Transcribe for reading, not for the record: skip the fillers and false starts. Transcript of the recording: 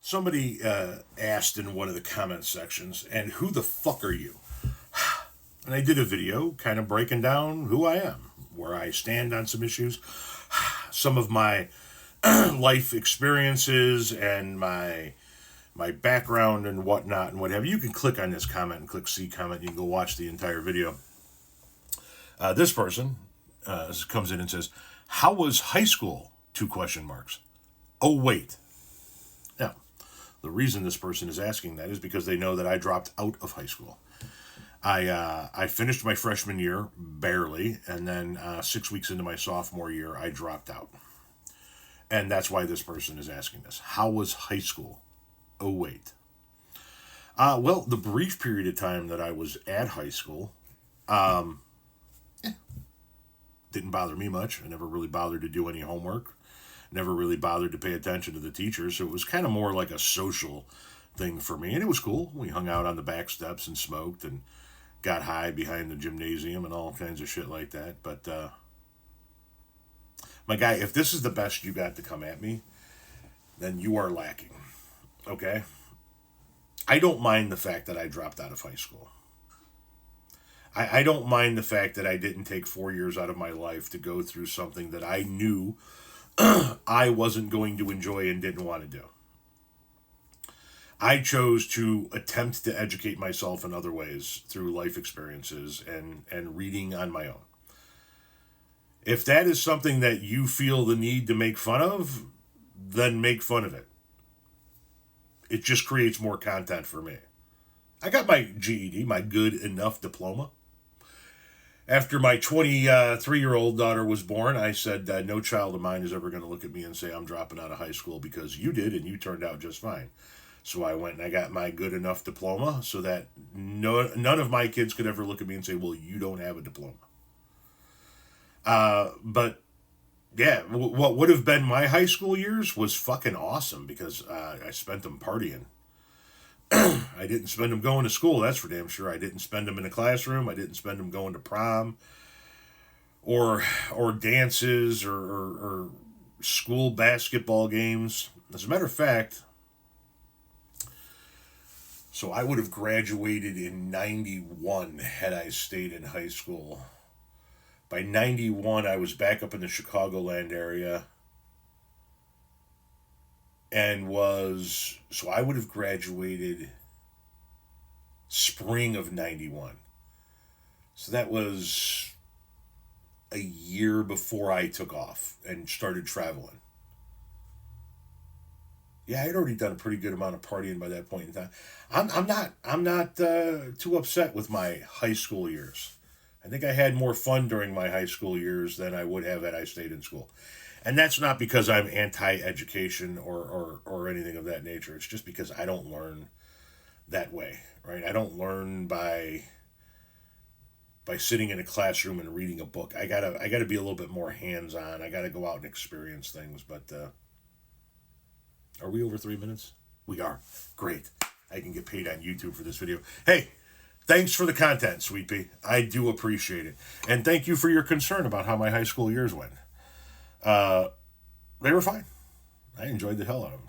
Somebody asked in one of the comment sections, and who the fuck are you? And I did a video kind of breaking down who I am, where I stand on some issues, some of my life experiences and my background and whatnot and whatever. You can click on this comment and click see comment. You can go watch the entire video. This person comes in and says, "How was high school?" 2 question marks. Oh, wait. Now, the reason this person is asking that is because they know that I dropped out of high school. I finished my freshman year, barely, and then 6 weeks into my sophomore year, I dropped out. And that's why this person is asking this. How was high school? Oh, wait. Well, the brief period of time that I was at high school, didn't bother me much. I never really bothered to do any homework. Never really bothered to pay attention to the teachers. So it was kind of more like a social thing for me. And it was cool. We hung out on the back steps and smoked and got high behind the gymnasium and all kinds of shit like that. But, my guy, if this is the best you got to come at me, then you are lacking. Okay? I don't mind the fact that I dropped out of high school. I don't mind the fact that I didn't take 4 years out of my life to go through something that I knew I wasn't going to enjoy and didn't want to do. I chose to attempt to educate myself in other ways through life experiences and reading on my own. If that is something that you feel the need to make fun of, then make fun of it. It just creates more content for me. I got my GED, my good enough diploma. After my 23-year-old daughter was born, I said, no child of mine is ever going to look at me and say I'm dropping out of high school because you did and you turned out just fine. So I went and I got my good enough diploma so that none of my kids could ever look at me and say, well, you don't have a diploma. But yeah, what would have been my high school years was fucking awesome because I spent them partying. I didn't spend them going to school, that's for damn sure. I didn't spend them in a classroom. I didn't spend them going to prom or dances or school basketball games. As a matter of fact, so I would have graduated in 91 had I stayed in high school. By 91, I was back up in the Chicagoland area. So I would have graduated spring of 91. So that was a year before I took off and started traveling. Yeah, I had already done a pretty good amount of partying by that point in time. I'm not too upset with my high school years. I think I had more fun during my high school years than I would have had I stayed in school. And that's not because I'm anti-education or anything of that nature. It's just because I don't learn that way, right? I don't learn by sitting in a classroom and reading a book. I gotta be a little bit more hands-on. I gotta go out and experience things. But are we over 3 minutes? We are. Great. I can get paid on YouTube for this video. Hey, thanks for the content, Sweet Pea. I do appreciate it. And thank you for your concern about how my high school years went. They were fine. I enjoyed the hell out of them.